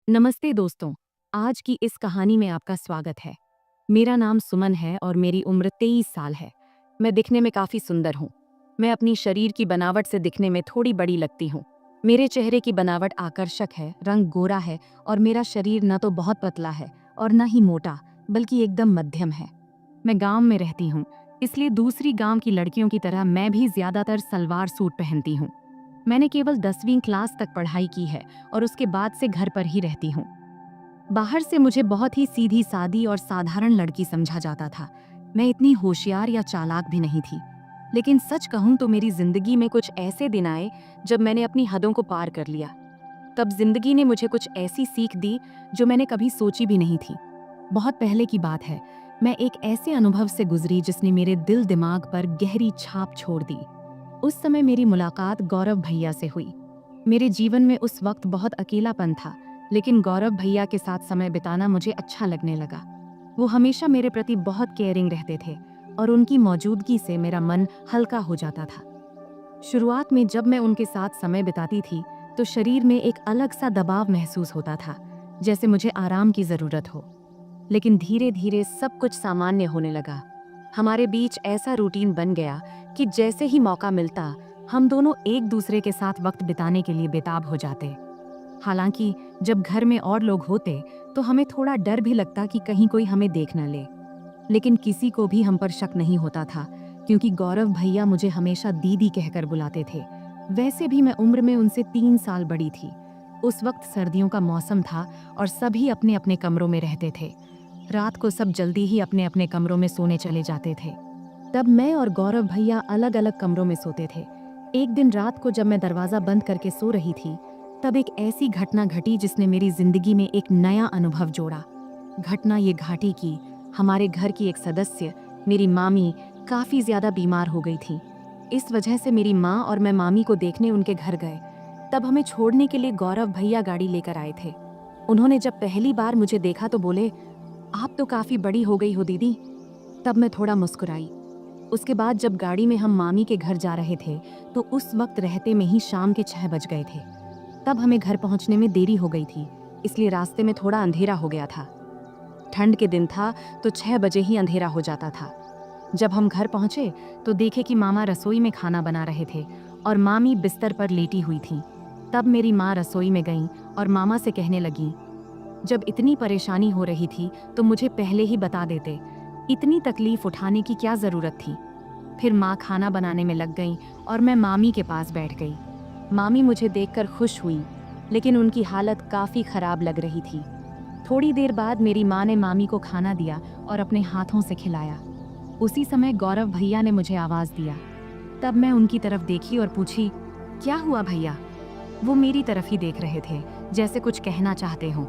नमस्ते दोस्तों। आज की इस कहानी में आपका स्वागत है। मेरा नाम सुमन है और मेरी उम्र 23 साल है। मैं दिखने में काफ़ी सुंदर हूँ। मैं अपनी शरीर की बनावट से दिखने में थोड़ी बड़ी लगती हूँ। मेरे चेहरे की बनावट आकर्षक है, रंग गोरा है और मेरा शरीर न तो बहुत पतला है और न ही मोटा, बल्कि एकदम मध्यम है। मैं गांव में रहती हूँ, इसलिए दूसरी गांव की लड़कियों की तरह मैं भी ज़्यादातर सलवार सूट पहनती हूँ। मैंने केवल 10वीं क्लास तक पढ़ाई की है और उसके बाद से घर पर ही रहती हूँ। बाहर से मुझे बहुत ही सीधी सादी और साधारण लड़की समझा जाता था। मैं इतनी होशियार या चालाक भी नहीं थी। लेकिन सच कहूँ तो मेरी जिंदगी में कुछ ऐसे दिन आए जब मैंने अपनी हदों को पार कर लिया। तब जिंदगी ने मुझे कुछ ऐसी सीख दी जो मैंने कभी सोची भी नहीं थी। बहुत पहले की बात है, मैं एक ऐसे अनुभव से गुजरी जिसने मेरे दिल दिमाग पर गहरी छाप छोड़ दी। उस समय मेरी मुलाकात गौरव भैया से हुई। मेरे जीवन में उस वक्त बहुत अकेलापन था, लेकिन गौरव भैया के साथ समय बिताना मुझे अच्छा लगने लगा। वो हमेशा मेरे प्रति बहुत केयरिंग रहते थे और उनकी मौजूदगी से मेरा मन हल्का हो जाता था। शुरुआत में जब मैं उनके साथ समय बिताती थी, तो शरीर में एक अलग सा दबाव महसूस होता था, जैसे मुझे आराम की जरूरत हो। लेकिन धीरे धीरे सब कुछ सामान्य होने लगा। हमारे बीच ऐसा रूटीन बन गया कि जैसे ही मौका मिलता, हम दोनों एक दूसरे के साथ वक्त बिताने के लिए बेताब हो जाते। हालांकि जब घर में और लोग होते तो हमें थोड़ा डर भी लगता कि कहीं कोई हमें देख न ले। लेकिन किसी को भी हम पर शक नहीं होता था, क्योंकि गौरव भैया मुझे हमेशा दीदी कहकर बुलाते थे। वैसे भी मैं उम्र में उनसे 3 साल बड़ी थी। उस वक्त सर्दियों का मौसम था और सभी अपने अपने कमरों में रहते थे। रात को सब जल्दी ही अपने अपने कमरों में सोने चले जाते थे। तब मैं और गौरव भैया अलग अलग कमरों में सोते थे। एक दिन रात को जब मैं दरवाजा बंद करके सो रही थी, तब एक ऐसी घटना घटी जिसने मेरी जिंदगी में एक नया अनुभव जोड़ा। घटना ये घाटी की, हमारे घर की एक सदस्य, मेरी मामी, काफी ज्यादा बीमार हो गई थी। इस वजह से मेरी माँ और मैं मामी को देखने उनके घर गए। तब हमें छोड़ने के लिए गौरव भैया गाड़ी लेकर आए थे। उन्होंने जब पहली बार मुझे देखा तो बोले, आप तो काफी बड़ी हो गई हो दीदी। तब मैं थोड़ा मुस्कुराई। उसके बाद जब गाड़ी में हम मामी के घर जा रहे थे, तो उस वक्त रहते में ही शाम के 6 बज गए थे। तब हमें घर पहुंचने में देरी हो गई थी, इसलिए रास्ते में थोड़ा अंधेरा हो गया था। ठंड के दिन था तो 6 बजे ही अंधेरा हो जाता था। जब हम घर पहुंचे तो देखे कि मामा रसोई में खाना बना रहे थे और मामी बिस्तर पर लेटी हुई थी। तब मेरी माँ रसोई में गई और मामा से कहने लगी, जब इतनी परेशानी हो रही थी तो मुझे पहले ही बता देते, इतनी तकलीफ उठाने की क्या जरूरत थी। फिर माँ खाना बनाने में लग गई और मैं मामी के पास बैठ गई। मामी मुझे देखकर खुश हुई, लेकिन उनकी हालत काफ़ी खराब लग रही थी। थोड़ी देर बाद मेरी माँ ने मामी को खाना दिया और अपने हाथों से खिलाया। उसी समय गौरव भैया ने मुझे आवाज़ दिया। तब मैं उनकी तरफ देखी और पूछी, क्या हुआ भैया? वो मेरी तरफ ही देख रहे थे, जैसे कुछ कहना चाहते हों।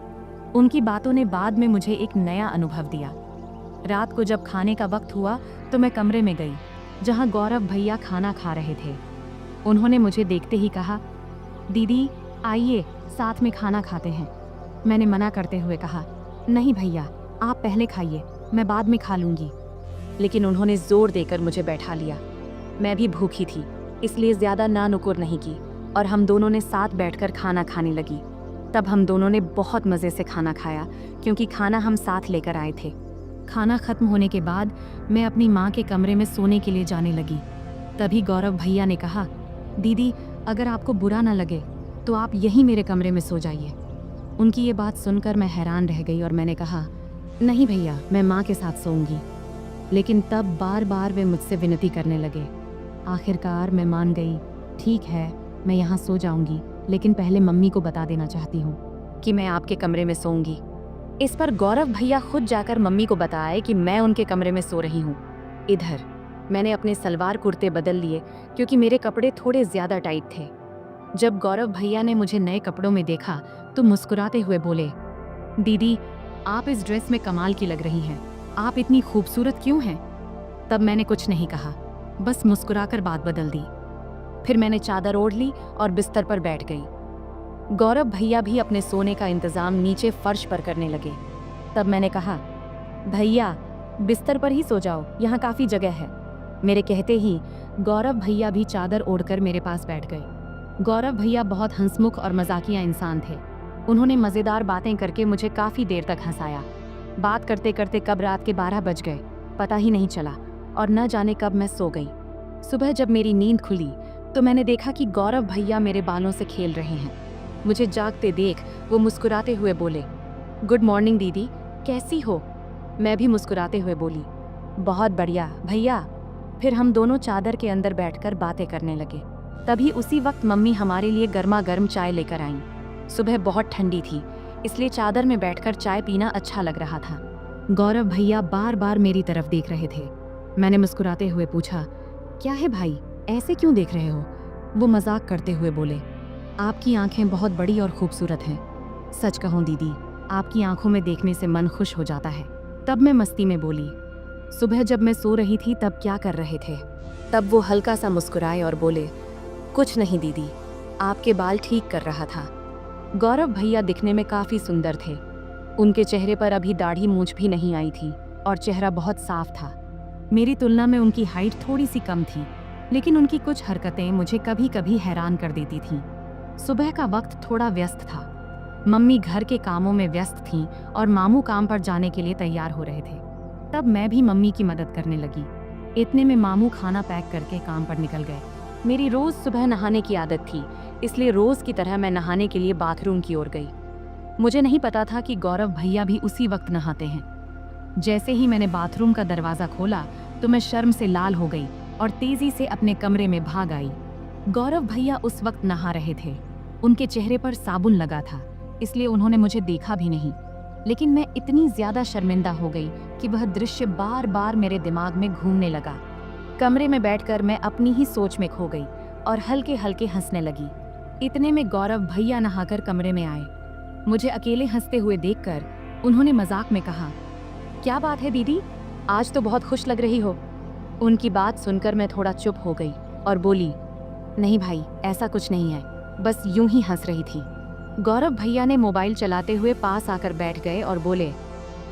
उनकी बातों ने बाद में मुझे एक नया अनुभव दिया। रात को जब खाने का वक्त हुआ तो मैं कमरे में गई, जहां गौरव भैया खाना खा रहे थे। उन्होंने मुझे देखते ही कहा, दीदी आइए साथ में खाना खाते हैं। मैंने मना करते हुए कहा, नहीं भैया, आप पहले खाइए, मैं बाद में खा लूंगी। लेकिन उन्होंने जोर देकर मुझे बैठा लिया। मैं भी भूखी थी, इसलिए ज्यादा ना नुकुर नहीं की और हम दोनों ने साथ बैठकर खाना खाने लगी। तब हम दोनों ने बहुत मज़े से खाना खाया, क्योंकि खाना हम साथ लेकर आए थे। खाना खत्म होने के बाद मैं अपनी माँ के कमरे में सोने के लिए जाने लगी। तभी गौरव भैया ने कहा, दीदी अगर आपको बुरा ना लगे तो आप यहीं मेरे कमरे में सो जाइए। उनकी ये बात सुनकर मैं हैरान रह गई और मैंने कहा, नहीं भैया, मैं माँ के साथ सोऊंगी। लेकिन तब बार बार वे मुझसे विनती करने लगे। आखिरकार मैं मान गई। ठीक है, मैं यहाँ सो जाऊंगी, लेकिन पहले मम्मी को बता देना चाहती हूँ कि मैं आपके कमरे में सोऊंगी। इस पर गौरव भैया खुद जाकर मम्मी को बताए कि मैं उनके कमरे में सो रही हूँ। इधर मैंने अपने सलवार कुर्ते बदल लिए, क्योंकि मेरे कपड़े थोड़े ज्यादा टाइट थे। जब गौरव भैया ने मुझे नए कपड़ों में देखा तो मुस्कुराते हुए बोले, दीदी आप इस ड्रेस में कमाल की लग रही हैं, आप इतनी खूबसूरत क्यों हैं? तब मैंने कुछ नहीं कहा, बस मुस्कुराकर बात बदल दी। फिर मैंने चादर ओढ़ ली और बिस्तर पर बैठ गई। गौरव भैया भी अपने सोने का इंतजाम नीचे फर्श पर करने लगे। तब मैंने कहा, भैया बिस्तर पर ही सो जाओ, यहाँ काफी जगह है। मेरे कहते ही गौरव भैया भी चादर ओढ़कर मेरे पास बैठ गए। गौरव भैया बहुत हंसमुख और मजाकिया इंसान थे। उन्होंने मज़ेदार बातें करके मुझे काफ़ी देर तक हंसाया। बात करते करते कब रात के 12 बज गए पता ही नहीं चला और न जाने कब मैं सो गई। सुबह जब मेरी नींद खुली तो मैंने देखा कि गौरव भैया मेरे बालों से खेल रहे हैं। मुझे जागते देख वो मुस्कुराते हुए बोले, गुड मॉर्निंग दीदी, कैसी हो? मैं भी मुस्कुराते हुए बोली, बहुत बढ़िया भैया। फिर हम दोनों चादर के अंदर बैठकर बातें करने लगे। तभी उसी वक्त मम्मी हमारे लिए गर्मा गर्म चाय लेकर आईं। सुबह बहुत ठंडी थी, इसलिए चादर में बैठकर चाय पीना अच्छा लग रहा था। गौरव भैया बार बार मेरी तरफ देख रहे थे। मैंने मुस्कुराते हुए पूछा, क्या है भाई, ऐसे क्यों देख रहे हो? वो मजाक करते हुए बोले, आपकी आंखें बहुत बड़ी और खूबसूरत हैं। सच कहूँ दीदी, आपकी आंखों में देखने से मन खुश हो जाता है। तब मैं मस्ती में बोली, सुबह जब मैं सो रही थी तब क्या कर रहे थे? तब वो हल्का सा मुस्कुराए और बोले, कुछ नहीं दीदी, आपके बाल ठीक कर रहा था। गौरव भैया दिखने में काफ़ी सुंदर थे। उनके चेहरे पर अभी दाढ़ी मूंछ भी नहीं आई थी और चेहरा बहुत साफ था। मेरी तुलना में उनकी हाइट थोड़ी सी कम थी, लेकिन उनकी कुछ हरकतें मुझे कभी कभी हैरान कर देती थीं। सुबह का वक्त थोड़ा व्यस्त था। मम्मी घर के कामों में व्यस्त थीं और मामू काम पर जाने के लिए तैयार हो रहे थे। तब मैं भी मम्मी की मदद करने लगी। इतने में मामू खाना पैक करके काम पर निकल गए। मेरी रोज़ सुबह नहाने की आदत थी, इसलिए रोज़ की तरह मैं नहाने के लिए बाथरूम की ओर गई। मुझे नहीं पता था कि गौरव भैया भी उसी वक्त नहाते हैं। जैसे ही मैंने बाथरूम का दरवाज़ा खोला तो मैं शर्म से लाल हो गई और तेज़ी से अपने कमरे में भाग आई। गौरव भैया उस वक्त नहा रहे थे। उनके चेहरे पर साबुन लगा था, इसलिए उन्होंने मुझे देखा भी नहीं। लेकिन मैं इतनी ज़्यादा शर्मिंदा हो गई कि वह दृश्य बार बार मेरे दिमाग में घूमने लगा। कमरे में बैठकर मैं अपनी ही सोच में खो गई और हल्के हल्के हंसने लगी। इतने में गौरव भैया नहाकर कमरे में आए। मुझे अकेले हंसते हुए देखकर उन्होंने मजाक में कहा, क्या बात है दीदी, आज तो बहुत खुश लग रही हो। उनकी बात सुनकर मैं थोड़ा चुप हो गई और बोली, नहीं भाई, ऐसा कुछ नहीं है, बस यूं ही हंस रही थी। गौरव भैया ने मोबाइल चलाते हुए पास आकर बैठ गए और बोले,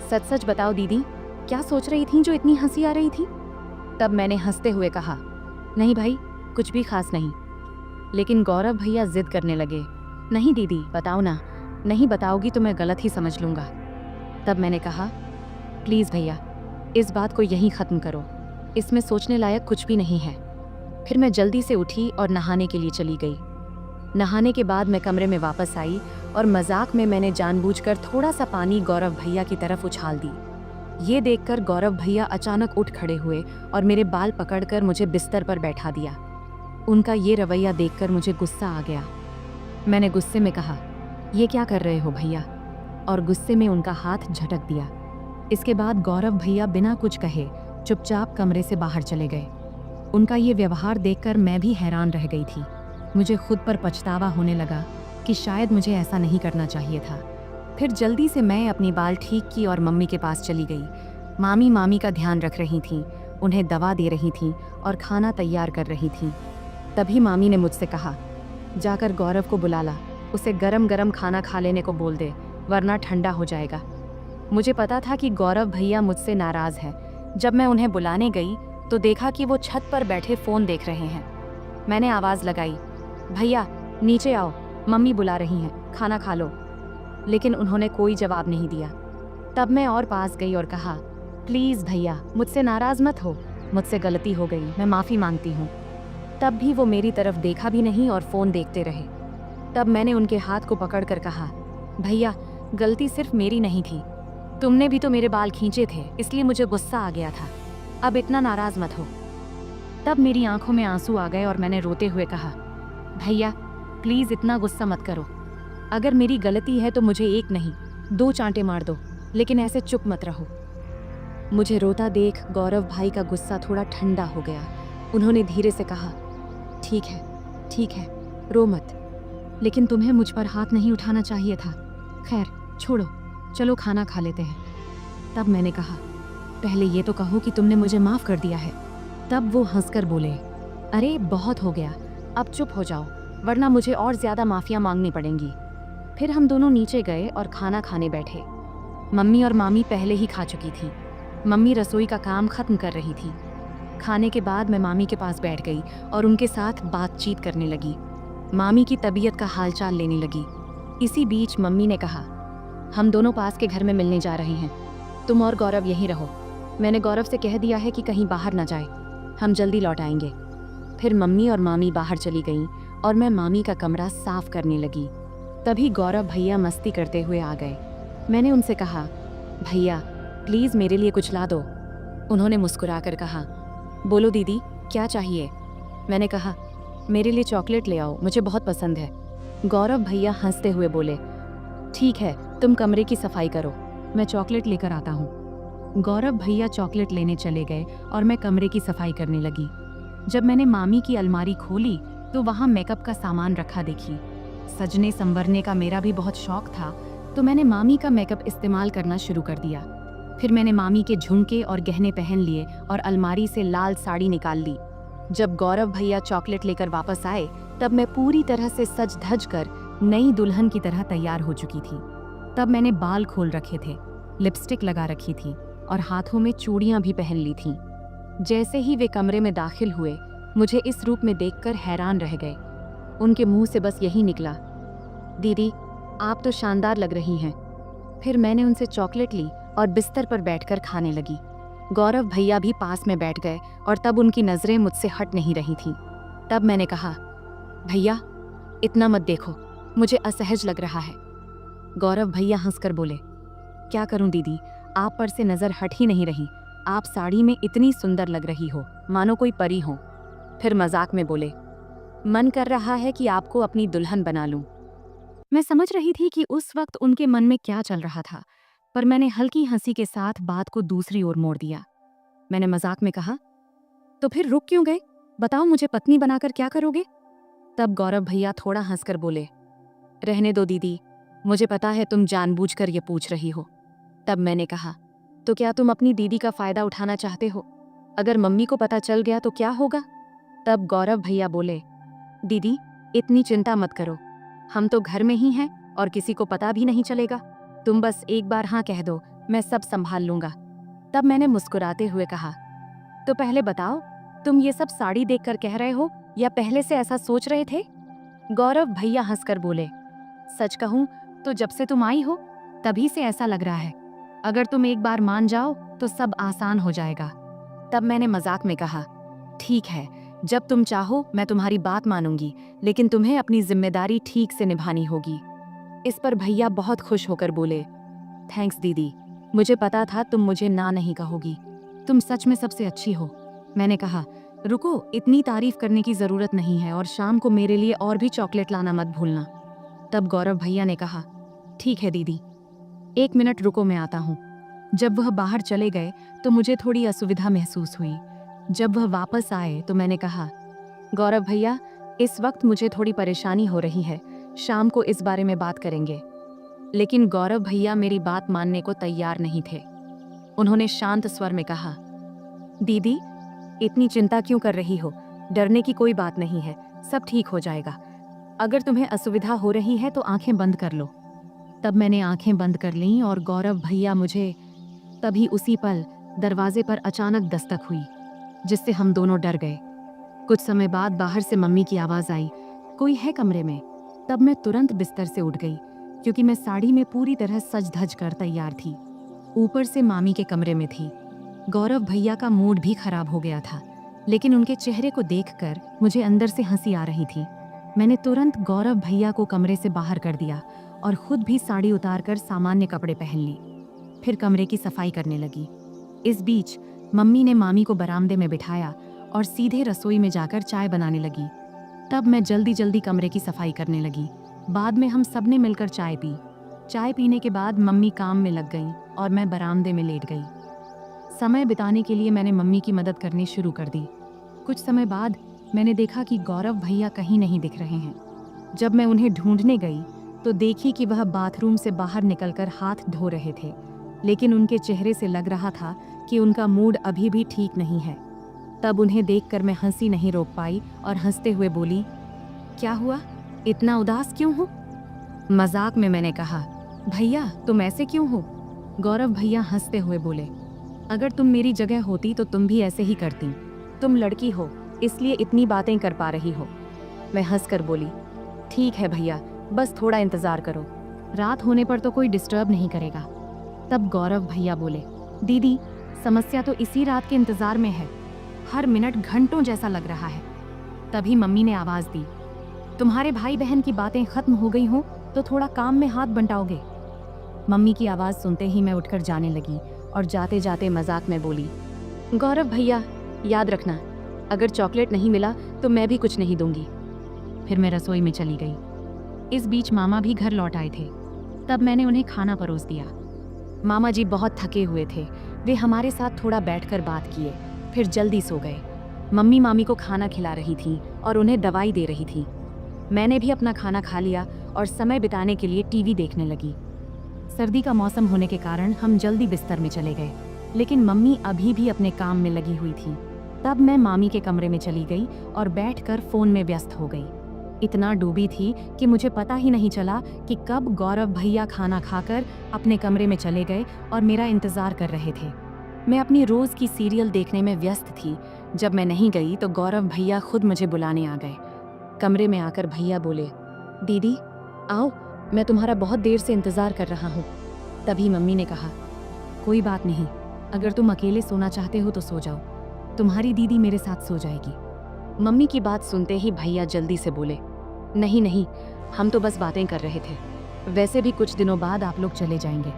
सच सच बताओ दीदी, क्या सोच रही थी जो इतनी हंसी आ रही थी? तब मैंने हंसते हुए कहा, नहीं भाई, कुछ भी खास नहीं। लेकिन गौरव भैया जिद करने लगे, नहीं दीदी बताओ ना, नहीं बताओगी तो मैं गलत ही समझ लूँगा। तब मैंने कहा, प्लीज़ भैया, इस बात को यहीं ख़त्म करो, इसमें सोचने लायक कुछ भी नहीं है। फिर मैं जल्दी से उठी और नहाने के लिए चली गई। नहाने के बाद मैं कमरे में वापस आई और मजाक में मैंने जानबूझकर थोड़ा सा पानी गौरव भैया की तरफ उछाल दी। ये देखकर गौरव भैया अचानक उठ खड़े हुए और मेरे बाल पकड़कर मुझे बिस्तर पर बैठा दिया। उनका ये रवैया देखकर मुझे गुस्सा आ गया। मैंने गुस्से में कहा, ये क्या कर रहे हो भैया? और गुस्से में उनका हाथ झटक दिया। इसके बाद गौरव भैया बिना कुछ कहे चुपचाप कमरे से बाहर चले गए। उनका ये व्यवहार देखकर मैं भी हैरान रह गई थी। मुझे खुद पर पछतावा होने लगा कि शायद मुझे ऐसा नहीं करना चाहिए था। फिर जल्दी से मैं अपनी बाल ठीक की और मम्मी के पास चली गई। मामी का ध्यान रख रही थीं, उन्हें दवा दे रही थीं और खाना तैयार कर रही थीं। तभी मामी ने मुझसे कहा, जाकर गौरव को बुला ला, उसे गरम गरम खाना खा लेने को बोल दे, वरना ठंडा हो जाएगा। मुझे पता था कि गौरव भैया मुझसे नाराज़ है। जब मैं उन्हें बुलाने गई तो देखा कि वो छत पर बैठे फ़ोन देख रहे हैं। मैंने आवाज़ लगाई, भैया नीचे आओ, मम्मी बुला रही हैं, खाना खा लो। लेकिन उन्होंने कोई जवाब नहीं दिया। तब मैं और पास गई और कहा, प्लीज़ भैया, मुझसे नाराज़ मत हो, मुझसे गलती हो गई, मैं माफ़ी मांगती हूँ। तब भी वो मेरी तरफ देखा भी नहीं और फ़ोन देखते रहे। तब मैंने उनके हाथ को पकड़कर कहा, भैया गलती सिर्फ मेरी नहीं थी, तुमने भी तो मेरे बाल खींचे थे, इसलिए मुझे गुस्सा आ गया था, अब इतना नाराज़ मत हो। तब मेरी आंखों में आंसू आ गए और मैंने रोते हुए कहा, भैया प्लीज़ इतना गुस्सा मत करो, अगर मेरी गलती है तो मुझे एक नहीं 2 चांटे मार दो, लेकिन ऐसे चुप मत रहो। मुझे रोता देख गौरव भाई का गुस्सा थोड़ा ठंडा हो गया। उन्होंने धीरे से कहा, ठीक है, रो मत, लेकिन तुम्हें मुझ पर हाथ नहीं उठाना चाहिए था। खैर छोड़ो, चलो खाना खा लेते हैं। तब मैंने कहा, पहले ये तो कहो कि तुमने मुझे माफ़ कर दिया है। तब वो हंसकर बोले, अरे बहुत हो गया, अब चुप हो जाओ, वरना मुझे और ज़्यादा माफ़ियाँ मांगनी पड़ेंगी। फिर हम दोनों नीचे गए और खाना खाने बैठे। मम्मी और मामी पहले ही खा चुकी थी। मम्मी रसोई का काम ख़त्म कर रही थी। खाने के बाद मैं मामी के पास बैठ गई और उनके साथ बातचीत करने लगी। मामी की तबीयत का हालचाल लेने लगी। इसी बीच मम्मी ने कहा, हम दोनों पास के घर में मिलने जा रहे हैं, तुम और गौरव यहीं रहो। मैंने गौरव से कह दिया है कि कहीं बाहर ना जाए, हम जल्दी लौट आएंगे। फिर मम्मी और मामी बाहर चली गईं और मैं मामी का कमरा साफ करने लगी। तभी गौरव भैया मस्ती करते हुए आ गए। मैंने उनसे कहा, भैया प्लीज़ मेरे लिए कुछ ला दो। उन्होंने मुस्कुराकर कहा, बोलो दीदी क्या चाहिए। मैंने कहा, मेरे लिए चॉकलेट ले आओ, मुझे बहुत पसंद है। गौरव भैया हंसते हुए बोले, ठीक है तुम कमरे की सफाई करो, मैं चॉकलेट लेकर आता हूँ। गौरव भैया चॉकलेट लेने चले गए और मैं कमरे की सफाई करने लगी। जब मैंने मामी की अलमारी खोली तो वहाँ मेकअप का सामान रखा देखी। सजने संवरने का मेरा भी बहुत शौक था, तो मैंने मामी का मेकअप इस्तेमाल करना शुरू कर दिया। फिर मैंने मामी के झुमके और गहने पहन लिए और अलमारी से लाल साड़ी निकाल ली। जब गौरव भैया चॉकलेट लेकर वापस आए तब मैं पूरी तरह से सज धज कर नई दुल्हन की तरह तैयार हो चुकी थी। तब मैंने बाल खोल रखे थे, लिपस्टिक लगा रखी थी और हाथों में चूड़ियां भी पहन ली थीं। जैसे ही वे कमरे में दाखिल हुए, मुझे इस रूप में देखकर हैरान रह गए। उनके मुंह से बस यही निकला, दीदी आप तो शानदार लग रही हैं। फिर मैंने उनसे चॉकलेट ली और बिस्तर पर बैठकर खाने लगी। गौरव भैया भी पास में बैठ गए और तब उनकी नज़रें मुझसे हट नहीं रही थीं। तब मैंने कहा, भैया इतना मत देखो, मुझे असहज लग रहा है। गौरव भैया हंसकर बोले, क्या करूं दीदी, आप पर से नज़र हट ही नहीं रही। आप साड़ी में इतनी सुंदर लग रही हो, मानो कोई परी हो। फिर मजाक में बोले, मन कर रहा है कि आपको अपनी दुल्हन बना लूं। मैं समझ रही थी कि उस वक्त उनके मन में क्या चल रहा था, पर मैंने हल्की हंसी के साथ बात को दूसरी ओर मोड़ दिया। मैंने मजाक में कहा, तो फिर रुक क्यों गए, बताओ मुझे पत्नी बनाकर क्या करोगे। तब गौरव भैया थोड़ा हंसकर बोले, रहने दो दीदी, मुझे पता है तुम जानबूझकर ये पूछ रही हो। तब मैंने कहा, तो क्या तुम अपनी दीदी का फायदा उठाना चाहते हो? अगर मम्मी को पता चल गया तो क्या होगा? तब गौरव भैया बोले, दीदी इतनी चिंता मत करो, हम तो घर में ही हैं और किसी को पता भी नहीं चलेगा। तुम बस एक बार हाँ कह दो, मैं सब संभाल लूंगा। तब मैंने मुस्कुराते हुए कहा, तो पहले बताओ, तुम ये सब साड़ी देखकर कह रहे हो या पहले से ऐसा सोच रहे थे? गौरव भैया हंसकर बोले, सच कहूं तो जब से तुम आई हो तभी से ऐसा लग रहा है। अगर तुम एक बार मान जाओ तो सब आसान हो जाएगा। तब मैंने मजाक में कहा, ठीक है, जब तुम चाहो मैं तुम्हारी बात मानूंगी, लेकिन तुम्हें अपनी जिम्मेदारी ठीक से निभानी होगी। इस पर भैया बहुत खुश होकर बोले, थैंक्स दीदी, मुझे पता था तुम मुझे ना नहीं कहोगी, तुम सच में सबसे अच्छी हो। मैंने कहा, रुको, इतनी तारीफ करने की जरूरत नहीं है और शाम को मेरे लिए और भी चॉकलेट लाना मत भूलना। तब गौरव भैया ने कहा, ठीक है दीदी, 1 मिनट रुको, मैं आता हूँ। जब वह बाहर चले गए तो मुझे थोड़ी असुविधा महसूस हुई। जब वह वापस आए तो मैंने कहा, गौरव भैया इस वक्त मुझे थोड़ी परेशानी हो रही है, शाम को इस बारे में बात करेंगे। लेकिन गौरव भैया मेरी बात मानने को तैयार नहीं थे। उन्होंने शांत स्वर में कहा, दीदी इतनी चिंता क्यों कर रही हो, डरने की कोई बात नहीं है, सब ठीक हो जाएगा। अगर तुम्हें असुविधा हो रही है तो आंखें बंद कर लो। तब मैंने आंखें बंद कर लीं और गौरव भैया मुझे तभी उसी पल दरवाजे पर अचानक दस्तक हुई, जिससे हम दोनों डर गए। कुछ समय बाद बाहर से मम्मी की आवाज़ आई, कोई है कमरे में? तब मैं तुरंत बिस्तर से उठ गई, क्योंकि मैं साड़ी में पूरी तरह सज धज कर तैयार थी। ऊपर से मामी के कमरे में थी। गौरव भैया का मूड भी खराब हो गया था, लेकिन उनके चेहरे को देखकर मुझे अंदर से हंसी आ रही थी। मैंने तुरंत गौरव भैया को कमरे से बाहर कर दिया और खुद भी साड़ी उतारकर सामान्य कपड़े पहन ली। फिर कमरे की सफाई करने लगी। इस बीच मम्मी ने मामी को बरामदे में बिठाया और सीधे रसोई में जाकर चाय बनाने लगी। तब मैं जल्दी जल्दी कमरे की सफाई करने लगी। बाद में हम सब ने मिलकर चाय पी। चाय पीने के बाद मम्मी काम में लग गईं और मैं बरामदे में लेट गई। समय बिताने के लिए मैंने मम्मी की मदद करनी शुरू कर दी। कुछ समय बाद मैंने देखा कि गौरव भैया कहीं नहीं दिख रहे हैं। जब मैं उन्हें ढूंढने गई तो देखी कि वह बाथरूम से बाहर निकलकर हाथ धो रहे थे, लेकिन उनके चेहरे से लग रहा था कि उनका मूड अभी भी ठीक नहीं है। तब उन्हें देखकर मैं हंसी नहीं रोक पाई और हंसते हुए बोली, क्या हुआ, इतना उदास क्यों हो? मजाक में मैंने कहा, भैया तुम ऐसे क्यों हो? गौरव भैया हंसते हुए बोले, अगर तुम मेरी जगह होती तो तुम भी ऐसे ही करती। तुम लड़की हो, इसलिए इतनी बातें कर पा रही हो। मैं हंसकर बोली, ठीक है भैया, बस थोड़ा इंतजार करो, रात होने पर तो कोई डिस्टर्ब नहीं करेगा। तब गौरव भैया बोले, दीदी समस्या तो इसी रात के इंतजार में है, हर मिनट घंटों जैसा लग रहा है। तभी मम्मी ने आवाज दी, तुम्हारे भाई बहन की बातें खत्म हो गई हो तो थोड़ा काम में हाथ बंटाओगे। मम्मी की आवाज सुनते ही मैं उठकर जाने लगी और जाते जाते मजाक में बोली, गौरव भैया याद रखना, अगर चॉकलेट नहीं मिला तो मैं भी कुछ नहीं दूंगी। फिर मैं रसोई में चली गई। इस बीच मामा भी घर लौट आए थे। तब मैंने उन्हें खाना परोस दिया। मामा जी बहुत थके हुए थे, वे हमारे साथ थोड़ा बैठकर बात किए, फिर जल्दी सो गए। मम्मी मामी को खाना खिला रही थी और उन्हें दवाई दे रही थी। मैंने भी अपना खाना खा लिया और समय बिताने के लिए टीवी देखने लगी। सर्दी का मौसम होने के कारण हम जल्दी बिस्तर में चले गए, लेकिन मम्मी अभी भी अपने काम में लगी हुई थी। तब मैं मामी के कमरे में चली गई और बैठकर फोन में व्यस्त हो गई। इतना डूबी थी कि मुझे पता ही नहीं चला कि कब गौरव भैया खाना खाकर अपने कमरे में चले गए और मेरा इंतजार कर रहे थे। मैं अपनी रोज की सीरियल देखने में व्यस्त थी। जब मैं नहीं गई तो गौरव भैया खुद मुझे बुलाने आ गए। कमरे में आकर भैया बोले, दीदी आओ, मैं तुम्हारा बहुत देर से इंतजार कर रहा हूँ। तभी मम्मी ने कहा, कोई बात नहीं, अगर तुम अकेले सोना चाहते हो तो सो जाओ, तुम्हारी दीदी मेरे साथ सो जाएगी। मम्मी की बात सुनते ही भैया जल्दी से बोले, नहीं नहीं, हम तो बस बातें कर रहे थे, वैसे भी कुछ दिनों बाद आप लोग चले जाएंगे,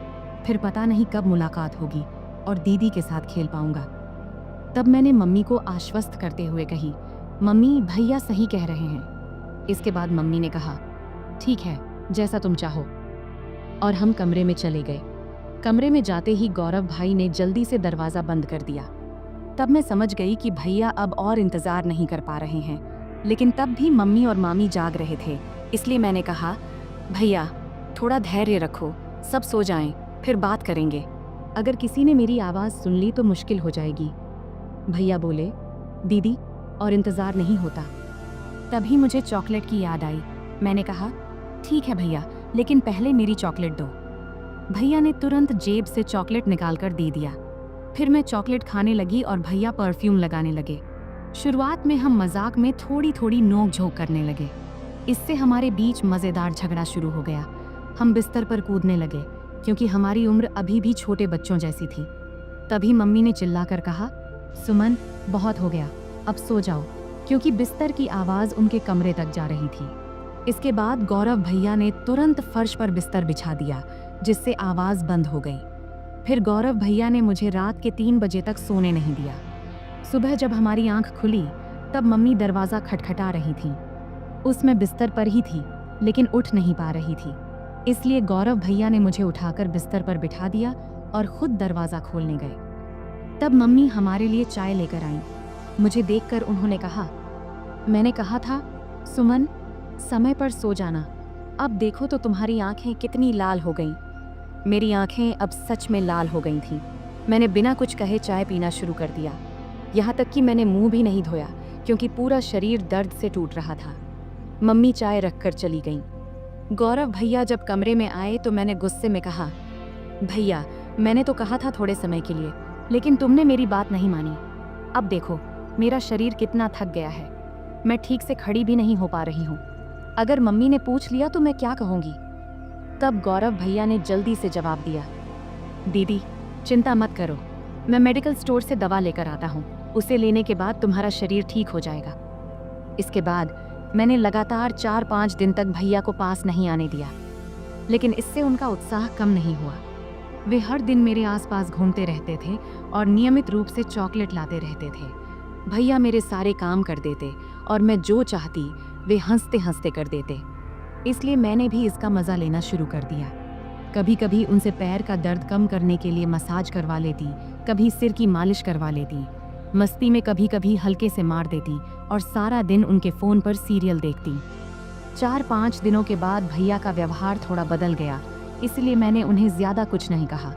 फिर पता नहीं कब मुलाकात होगी और दीदी के साथ खेल पाऊंगा। तब मैंने मम्मी को आश्वस्त करते हुए कही, मम्मी भैया सही कह रहे हैं। इसके बाद मम्मी ने कहा, ठीक है जैसा तुम चाहो, और हम कमरे में चले गए। कमरे में जाते ही गौरव भाई ने जल्दी से दरवाज़ा बंद कर दिया। तब मैं समझ गई कि भैया अब और इंतज़ार नहीं कर पा रहे हैं, लेकिन तब भी मम्मी और मामी जाग रहे थे, इसलिए मैंने कहा, भैया थोड़ा धैर्य रखो, सब सो जाएं, फिर बात करेंगे। अगर किसी ने मेरी आवाज़ सुन ली तो मुश्किल हो जाएगी। भैया बोले, दीदी और इंतज़ार नहीं होता। तभी मुझे चॉकलेट की याद आई। मैंने कहा, ठीक है भैया, लेकिन पहले मेरी चॉकलेट दो। भैया ने तुरंत जेब से चॉकलेट निकालकर दे दिया। फिर मैं चॉकलेट खाने लगी और भैया परफ्यूम लगाने लगे। शुरुआत में हम मजाक में थोड़ी थोड़ी नोक झोंक करने लगे। इससे हमारे बीच मज़ेदार झगड़ा शुरू हो गया। हम बिस्तर पर कूदने लगे क्योंकि हमारी उम्र अभी भी छोटे बच्चों जैसी थी। तभी मम्मी ने चिल्लाकर कहा, सुमन बहुत हो गया, अब सो जाओ, क्योंकि बिस्तर की आवाज़ उनके कमरे तक जा रही थी। इसके बाद गौरव भैया ने तुरंत फर्श पर बिस्तर बिछा दिया, जिससे आवाज़ बंद हो गई। फिर गौरव भैया ने मुझे रात के 3 बजे तक सोने नहीं दिया। सुबह जब हमारी आंख खुली तब मम्मी दरवाज़ा खटखटा रही थी। उसमें बिस्तर पर ही थी, लेकिन उठ नहीं पा रही थी। इसलिए गौरव भैया ने मुझे उठाकर बिस्तर पर बिठा दिया और खुद दरवाज़ा खोलने गए। तब मम्मी हमारे लिए चाय लेकर आईं। मुझे देखकर उन्होंने कहा, मैंने कहा था सुमन समय पर सो जाना, अब देखो तो तुम्हारी आंखें कितनी लाल हो गईं। मेरी आंखें अब सच में लाल हो गई थीं। मैंने बिना कुछ कहे चाय पीना शुरू कर दिया। यहाँ तक कि मैंने मुंह भी नहीं धोया क्योंकि पूरा शरीर दर्द से टूट रहा था। मम्मी चाय रखकर चली गईं। गौरव भैया जब कमरे में आए तो मैंने गुस्से में कहा, भैया मैंने तो कहा था थोड़े समय के लिए, लेकिन तुमने मेरी बात नहीं मानी। अब देखो मेरा शरीर कितना थक गया है, मैं ठीक से खड़ी भी नहीं हो पा रही हूँ। अगर मम्मी ने पूछ लिया तो मैं क्या कहूँगी। तब गौरव भैया ने जल्दी से जवाब दिया, दीदी चिंता मत करो, मैं मेडिकल स्टोर से दवा लेकर आता हूँ, उसे लेने के बाद तुम्हारा शरीर ठीक हो जाएगा। इसके बाद मैंने लगातार 4-5 दिन तक भैया को पास नहीं आने दिया, लेकिन इससे उनका उत्साह कम नहीं हुआ। वे हर दिन मेरे आसपास घूमते रहते थे और नियमित रूप से चॉकलेट लाते रहते थे। भैया मेरे सारे काम कर देते और मैं जो चाहती वे हंसते हंसते कर देते। इसलिए मैंने भी इसका मज़ा लेना शुरू कर दिया। कभी कभी उनसे पैर का दर्द कम करने के लिए मसाज करवा लेती, कभी सिर की मालिश करवा लेती। मस्ती में कभी कभी हल्के से मार देती और सारा दिन उनके फ़ोन पर सीरियल देखती। 4-5 दिनों के बाद भैया का व्यवहार थोड़ा बदल गया, इसलिए मैंने उन्हें ज़्यादा कुछ नहीं कहा।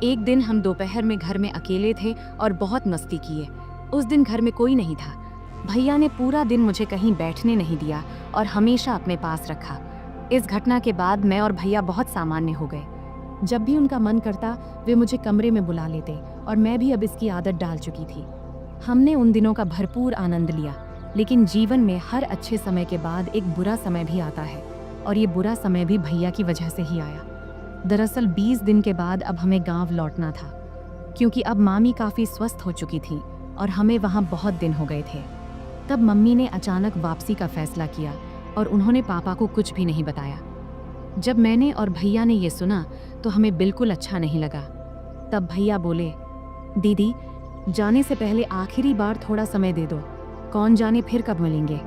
एक दिन हम दोपहर में घर में अकेले थे और बहुत मस्ती किए। उस दिन घर में कोई नहीं था। भैया ने पूरा दिन मुझे कहीं बैठने नहीं दिया और हमेशा अपने पास रखा। इस घटना के बाद मैं और भैया बहुत सामान्य हो गए। जब भी उनका मन करता वे मुझे कमरे में बुला लेते और मैं भी अब इसकी आदत डाल चुकी थी। हमने उन दिनों का भरपूर आनंद लिया, लेकिन जीवन में हर अच्छे समय के बाद एक बुरा समय भी आता है। और ये बुरा समय भी भैया की वजह से ही आया। दरअसल 20 दिन के बाद अब हमें गांव लौटना था, क्योंकि अब मामी काफ़ी स्वस्थ हो चुकी थी और हमें वहाँ बहुत दिन हो गए थे। तब मम्मी ने अचानक वापसी का फैसला किया और उन्होंने पापा को कुछ भी नहीं बताया। जब मैंने और भैया ने ये सुना तो हमें बिल्कुल अच्छा नहीं लगा। तब भैया बोले, दीदी जाने से पहले आखिरी बार थोड़ा समय दे दो, कौन जाने फिर कब मिलेंगे।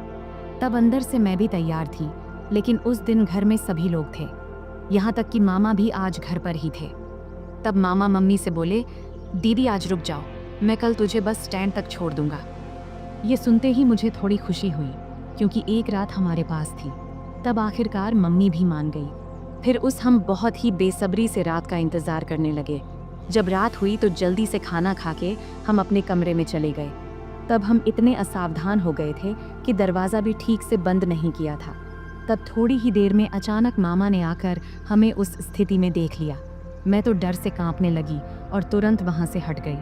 तब अंदर से मैं भी तैयार थी, लेकिन उस दिन घर में सभी लोग थे, यहाँ तक कि मामा भी आज घर पर ही थे। तब मामा मम्मी से बोले, दीदी आज रुक जाओ, मैं कल तुझे बस स्टैंड तक छोड़ दूंगा। ये सुनते ही मुझे थोड़ी खुशी हुई, क्योंकि एक रात हमारे पास थी। तब आखिरकार मम्मी भी मान गई। फिर हम बहुत ही बेसब्री से रात का इंतज़ार करने लगे। जब रात हुई तो जल्दी से खाना खा के हम अपने कमरे में चले गए। तब हम इतने असावधान हो गए थे कि दरवाज़ा भी ठीक से बंद नहीं किया था। तब थोड़ी ही देर में अचानक मामा ने आकर हमें उस स्थिति में देख लिया। मैं तो डर से कांपने लगी और तुरंत वहाँ से हट गई।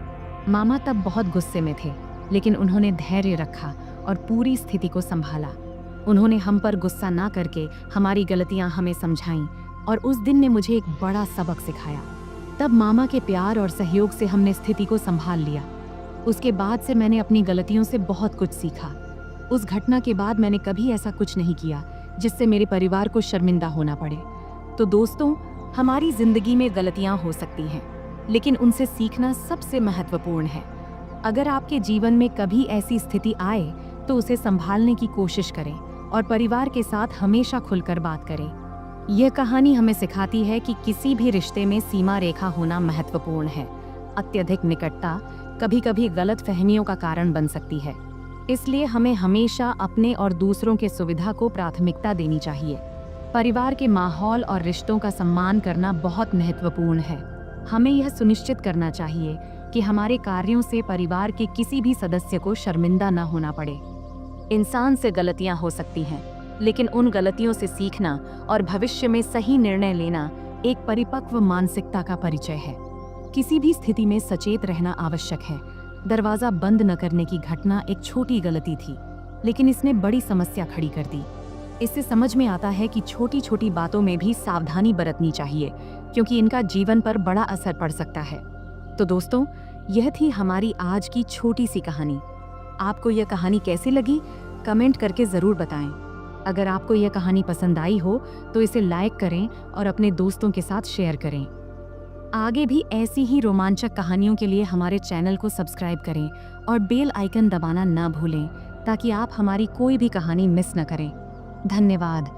मामा तब बहुत गुस्से में थे, लेकिन उन्होंने धैर्य रखा और पूरी स्थिति को संभाला। उन्होंने हम पर गुस्सा ना करके हमारी गलतियां हमें समझाईं और उस दिन ने मुझे एक बड़ा सबक सिखाया। तब मामा के प्यार और सहयोग से हमने स्थिति को संभाल लिया। उसके बाद से मैंने अपनी गलतियों से बहुत कुछ सीखा। उस घटना के बाद मैंने कभी ऐसा कुछ नहीं किया जिससे मेरे परिवार को शर्मिंदा होना पड़े। तो दोस्तों, हमारी जिंदगी में गलतियां हो सकती हैं, लेकिन उनसे सीखना सबसे महत्वपूर्ण है। अगर आपके जीवन में कभी ऐसी स्थिति आए तो उसे संभालने की कोशिश करें और परिवार के साथ हमेशा खुलकर बात करें। यह कहानी हमें सिखाती है कि किसी भी रिश्ते में सीमा रेखा होना महत्वपूर्ण है। अत्यधिक निकटता कभी कभी गलत फहमियों का कारण बन सकती है, इसलिए हमें हमेशा अपने और दूसरों के सुविधा को प्राथमिकता देनी चाहिए। परिवार के माहौल और रिश्तों का सम्मान करना बहुत महत्वपूर्ण है। हमें यह सुनिश्चित करना चाहिए कि हमारे कार्यों से परिवार के किसी भी सदस्य को शर्मिंदा न होना पड़े। इंसान से गलतियां हो सकती हैं, लेकिन उन गलतियों से सीखना और भविष्य में सही निर्णय लेना एक परिपक्व मानसिकता का परिचय है। किसी भी स्थिति में सचेत रहना आवश्यक है। दरवाजा बंद न करने की घटना एक छोटी गलती थी, लेकिन इसने बड़ी समस्या खड़ी कर दी। इससे समझ में आता है कि छोटी छोटी बातों में भी सावधानी बरतनी चाहिए, क्योंकि इनका जीवन पर बड़ा असर पड़ सकता है। तो दोस्तों, यह थी हमारी आज की छोटी सी कहानी। आपको यह कहानी कैसी लगी, कमेंट करके ज़रूर बताएं। अगर आपको यह कहानी पसंद आई हो तो इसे लाइक करें और अपने दोस्तों के साथ शेयर करें। आगे भी ऐसी ही रोमांचक कहानियों के लिए हमारे चैनल को सब्सक्राइब करें और बेल आइकन दबाना ना भूलें, ताकि आप हमारी कोई भी कहानी मिस न करें। धन्यवाद।